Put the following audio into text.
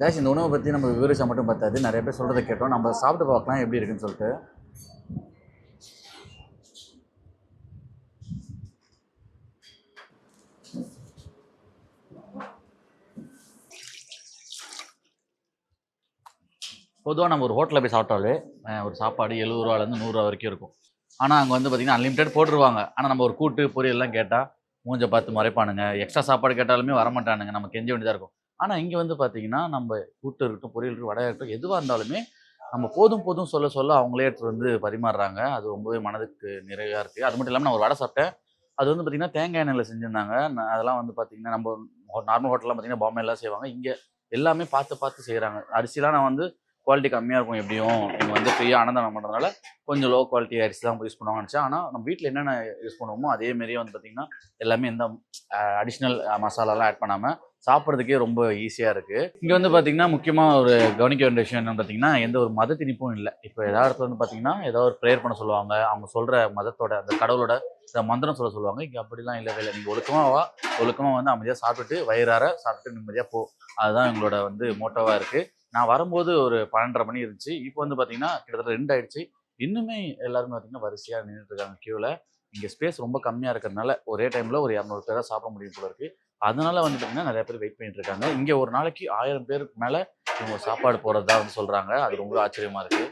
Cash இந்த உணவை பற்றி நம்ம விவரிச்சா மட்டும் பத்தாது. நிறைய பேர் சொல்கிறத கேட்டோம். நம்ம சாப்பிட்டு பார்க்கலாம் எப்படி இருக்குன்னு சொல்லிட்டு. பொதுவாக நம்ம ஒரு ஹோட்டலில் போய் சாப்பிட்டாலே ஒரு சாப்பாடு 70 ரூபாலேருந்து 100 ரூபா வரைக்கும் இருக்கும். ஆனால் அங்கே வந்து பார்த்தீங்கன்னா அன்லிமிட்டெட் போட்டுருவாங்க. ஆனால் நம்ம ஒரு கூட்டு பொரியல்லாம் கேட்டால் மூஞ்ச பார்த்து மறைப்பானுங்க. எக்ஸ்ட்ரா சாப்பாடு கேட்டாலுமே வரமாட்டானுங்க. நம்ம கெஞ்ச வேண்டியதாக இருக்கும். ஆனால் இங்கே வந்து பார்த்தீங்கன்னா நம்ம கூட்டு இருக்கட்டும், பொரியல் இருக்கட்டும், வடை இருக்கட்டும், எதுவாக இருந்தாலுமே நம்ம போதும் போதும் சொல்ல சொல்ல அவங்களே எடுத்துட்டு வந்து பரிமாறுறாங்க. அது ரொம்பவே மனதுக்கு நிறைவா இருக்குது. அது மட்டும் இல்லாமல் நான் ஒரு வடை சாப்பிட்டேன். அது வந்து பார்த்தீங்கன்னா தேங்காய் எண்ணெயில் செஞ்சிருந்தாங்க. அதெல்லாம் வந்து பார்த்தீங்கன்னா நம்ம நார்மல் ஹோட்டல்லாம் பார்த்தீங்கன்னா பாம்பேலாம் செய்வாங்க. இங்கே எல்லாமே பார்த்து பார்த்து செய்கிறாங்க. அரிசிலாம் நான் வந்து குவாலிட்டி கம்மியாக இருக்கும் எப்படியும். இவங்க வந்து ஃப்ரீயாக அன்னதானம் பண்ணுறதுனால கொஞ்சம் லோ குவாலிட்டி அரிசி தான் யூஸ் பண்ணுவாங்கன்னு நினச்சேன். ஆனால் நம்ம வீட்டில் என்னென்ன யூஸ் பண்ணுவோமோ அதே மாரியே வந்து பார்த்திங்கன்னா எல்லாமே எந்த அடிஷ்னல் மசாலாலாம் ஆட் பண்ணாமல் சாப்பிட்றதுக்கே ரொம்ப ஈஸியாக இருக்குது. இங்கே வந்து பார்த்திங்கன்னா முக்கியமாக ஒரு கவனிக்க வேண்டிய விஷயம் என்னென்னு பார்த்தீங்கன்னா எந்த ஒரு மத திணிப்பும் இல்லை. இப்போ ஏதாவது இடத்துல வந்து பார்த்திங்கன்னா ஏதாவது ஒரு ப்ரேயர் பண்ண சொல்லுவாங்க. அவங்க சொல்கிற மதத்தோட அந்த கடவுளோட மந்திரம் சொல்லுவாங்க. இங்கே அப்படிலாம் இல்லவே இல்லை. நீங்கள் ஒழுக்கமாக வந்து அமைதியாக சாப்பிட்டுட்டு வயிறார சாப்பிட்டு நிம்மதியாக போ. அதுதான் எங்களோட வந்து மோட்டோவாக இருக்குது. நான் வரும்போது ஒரு 12:30 மணி இருந்துச்சு. இப்போ வந்து பார்த்தீங்கன்னா கிட்டத்தட்ட 2 ஆயிடுச்சு. இன்னுமே எல்லாருமே பார்த்தீங்கன்னா வரிசையா நின்னுட்டு இருக்காங்க கியூல. இங்க ஸ்பேஸ் ரொம்ப கம்மியா இருக்கிறதுனால ஒரே டைம்ல ஒரு 200 பேரா சாப்பிட முடியும் போல இருக்கு. அதனால வந்து பார்த்தீங்கன்னா நெறைய பேர் வெயிட் பண்ணிட்டு இருக்காங்க. இங்க ஒரு நாளைக்கு 1000 பேருக்கு மேல இவங்க சாப்பாடு போடுறதா வந்து சொல்றாங்க. அது ரொம்ப ஆச்சரியமா இருக்கு.